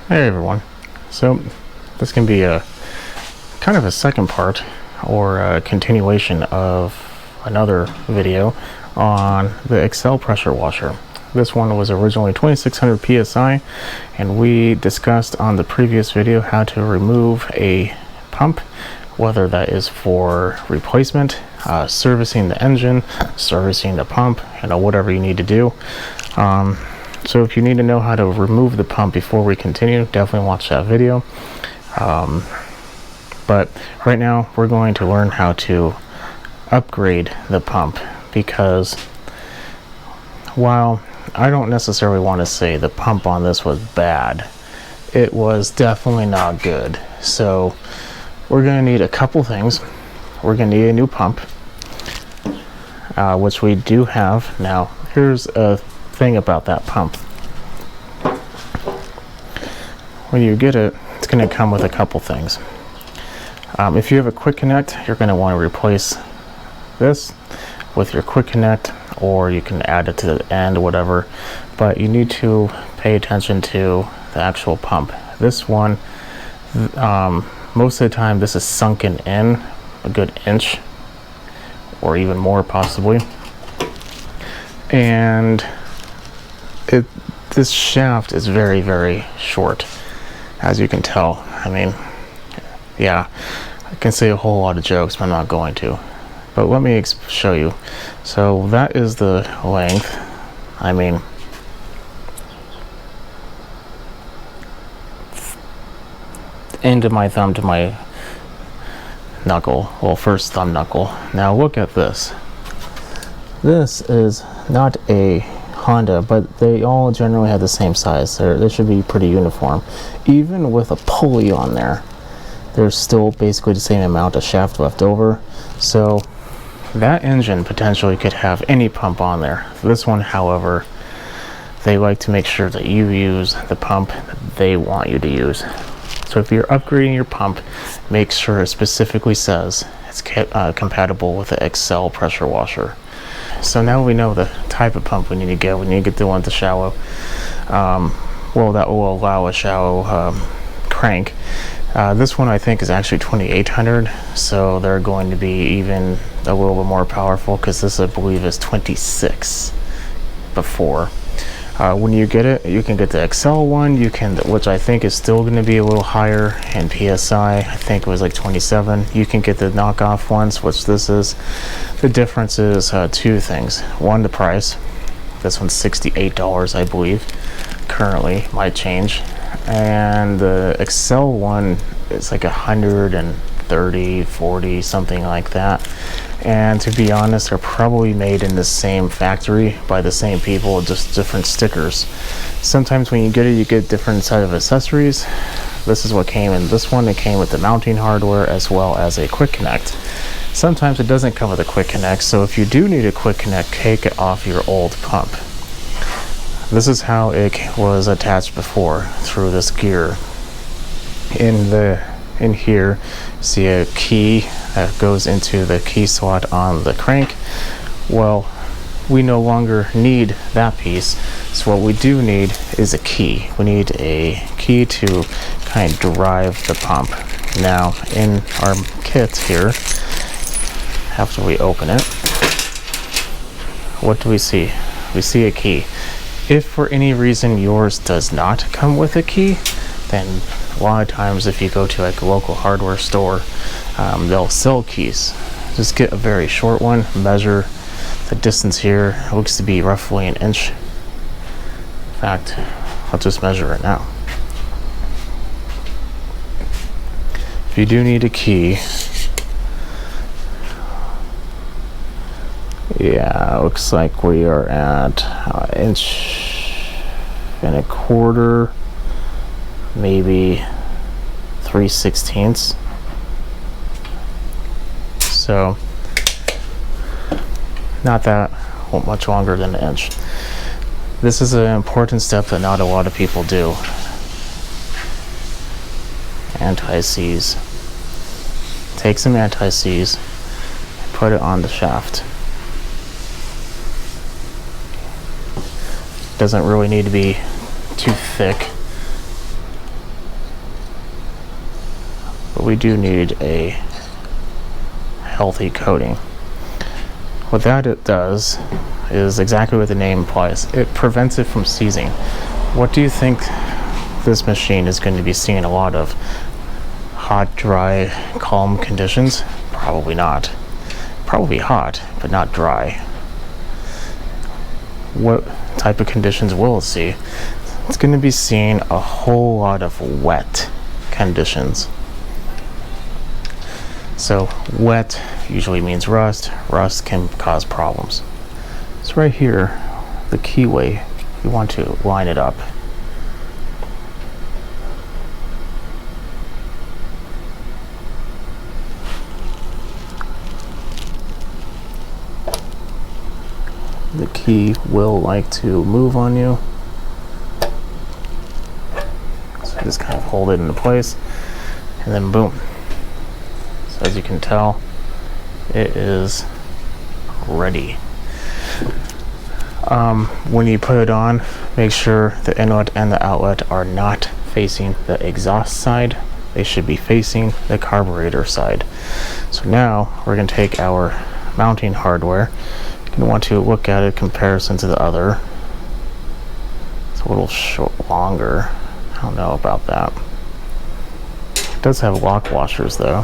Hey everyone. So this can be a kind of a second part or a continuation of another video on the Excell pressure washer. This one was originally 2600 psi, and we discussed on the previous video how to remove a pump, whether that is for replacement, servicing the engine, servicing the pump, whatever you need to do. So if you need to know how to remove the pump before we continue, definitely watch that video. But right now we're going to learn how to upgrade the pump, because while I don't necessarily want to say the pump on this was bad, it was definitely not good. So we're going to need a couple things. We're going to need a new pump, which we do have. Now here's a thing about that pump. When you get it, it's going to come with a couple things. If you have a quick connect, you're going to want to replace this with your quick connect, or you can add it to the end or whatever, but you need to pay attention to the actual pump. This one, most of the time this is sunken in a good inch or even more possibly, and this shaft is very, very short, as you can tell. I mean, yeah, I can say a whole lot of jokes, but I'm not going to. But let me show you. So that is the length. I mean, end of my thumb to my knuckle. Well, first thumb knuckle. Now look at this. This is not a Honda, but they all generally have the same size. They should be pretty uniform. Even with a pulley on there, there's still basically the same amount of shaft left over. So that engine potentially could have any pump on there. This one, however, they like to make sure that you use the pump that they want you to use. So if you're upgrading your pump, make sure it specifically says it's compatible with the Excell pressure washer. So now we know the type of pump we need to get. We need to get the one with the shallow, well, that will allow a shallow crank. This one I think is actually 2800, so they're going to be even a little bit more powerful, because this I believe is 26 before. When you get it, you can get the Excell one, which I think is still going to be a little higher in PSI. I think it was like 27. You can get the knockoff ones, which this is. The difference is two things. One, the price. This one's $68, I believe. Currently, might change. And the Excell one is like 130, 40, something like that. And to be honest, they're probably made in the same factory by the same people, just different stickers. Sometimes when you get it, you get different set of accessories. This is what came in this one. It came with the mounting hardware as well as a quick connect. Sometimes it doesn't come with a quick connect, so if you do need a quick connect, take it off your old pump. This is how it was attached before, through this gear. In here, see a key that goes into the key slot on the crank. Well, we no longer need that piece, so what we do need is a key. We need a key to kind of drive the pump. Now, in our kit here, after we open it, what do we see? We see a key. If for any reason yours does not come with a key, then a lot of times if you go to like a local hardware store, they'll sell keys. Just get a very short one, measure the distance here. It looks to be roughly an inch. In fact, I'll just measure it now. If you do need a key, yeah, it looks like we are at an inch and a quarter, maybe 3/16. So not that much longer than an inch. This is an important step that not a lot of people do. Anti-seize. Take some anti-seize and put it on the shaft. Doesn't really need to be too thick. we do need a healthy coating. What that it does is exactly what the name implies. It prevents it from seizing. What do you think this machine is going to be seeing a lot of? Hot, dry, calm conditions? Probably not. Probably hot, but not dry. What type of conditions will it see? It's going to be seeing a whole lot of wet conditions. So wet usually means rust. Rust can cause problems. So right here, the keyway, you want to line it up. The key will like to move on you. So just kind of hold it into place, and then boom. So as you can tell, it is ready. When you put it on, make sure the inlet and the outlet are not facing the exhaust side. They should be facing the carburetor side. So now we're going to take our mounting hardware. You want to look at it in comparison to the other. It's a little longer. I don't know about that. It does have lock washers though.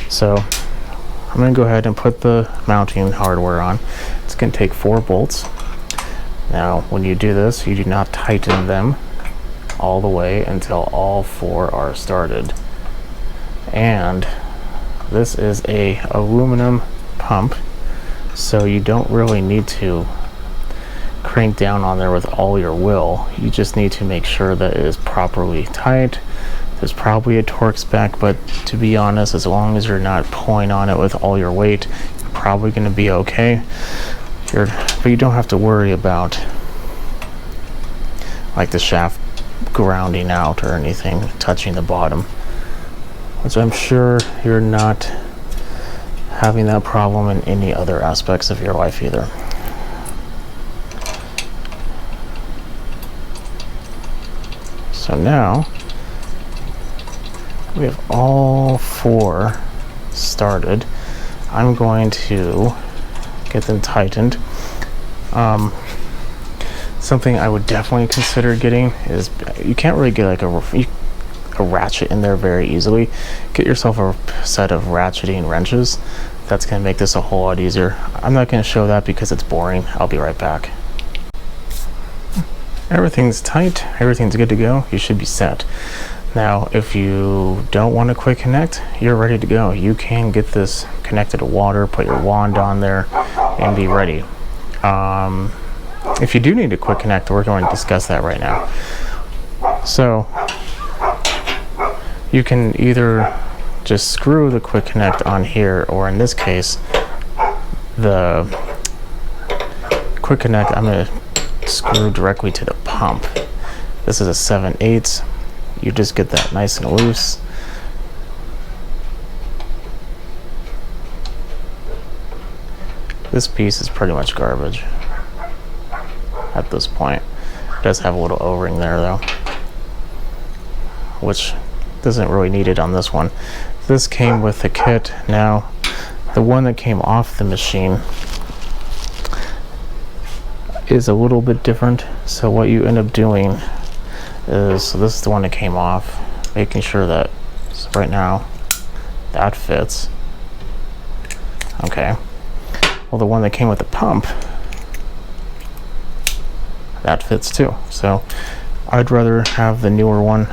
So I'm going to go ahead and put the mounting hardware on. It's going to take 4 bolts. Now when you do this, you do not tighten them all the way until all 4 are started. And this is a aluminum pump, so you don't really need to crank down on there with all your will. You just need to make sure that it is properly tight. There's probably a torque spec, but to be honest, as long as you're not pulling on it with all your weight, you're probably going to be okay. But you don't have to worry about like the shaft grounding out or anything touching the bottom, which I'm sure you're not having that problem in any other aspects of your life either. So now we have all 4 started. I'm going to get them tightened. Something I would definitely consider getting is, you can't really get like a ratchet in there very easily. Get yourself a set of ratcheting wrenches. That's going to make this a whole lot easier. I'm not going to show that because it's boring. I'll be right back. Everything's tight, everything's good to go. You should be set. Now if you don't want a quick connect, you're ready to go. You can get this connected to water, put your wand on there, and be ready. If you do need a quick connect, we're going to discuss that right now. So you can either just screw the quick connect on here, or in this case, the quick connect I'm going to screw directly to the pump. This is a 7/8. You just get that nice and loose. This piece is pretty much garbage at this point. It does have a little O-ring there though, which doesn't really need it on this one. This came with the kit. Now the one that came off the machine is a little bit different. So what you end up doing is, so this is the one that came off, making sure that, so right now that fits. Okay, well the one that came with the pump, that fits too. So I'd rather have the newer one.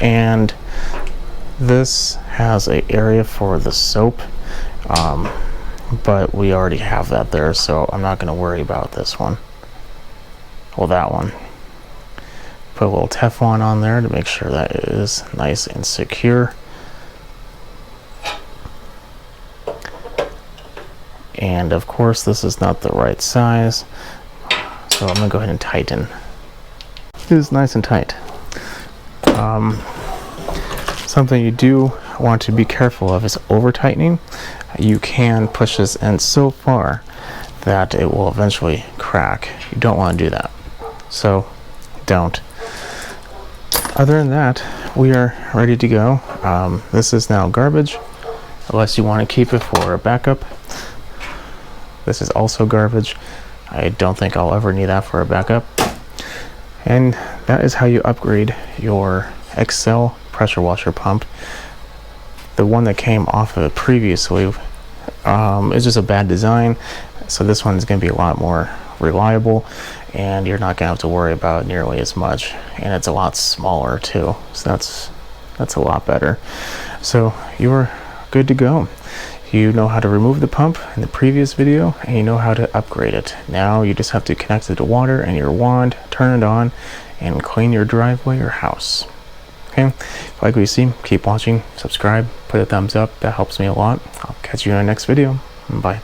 And this has an area for the soap, but we already have that there, so I'm not going to worry about this one. Well, that one. Put a little Teflon on there to make sure that it is nice and secure. And of course this is not the right size, so I'm going to go ahead and tighten. It is nice and tight. Something you do want to be careful of is over tightening. You can push this in so far that it will eventually crack. You don't want to do that, so don't. Other than that, we are ready to go. This is now garbage, unless you want to keep it for a backup. This is also garbage. I don't think I'll ever need that for a backup. And that is how you upgrade your Excell pressure washer pump. The one that came off of it previously is just a bad design, so this one is going to be a lot more reliable, and you're not going to have to worry about it nearly as much, and it's a lot smaller too, so that's a lot better. So you're good to go. You know how to remove the pump in the previous video, and you know how to upgrade it. Now you just have to connect it to water and your wand, turn it on, and clean your driveway or house. Okay, if you like what you see, keep watching, subscribe, put a thumbs up, that helps me a lot. I'll catch you in the next video. Bye.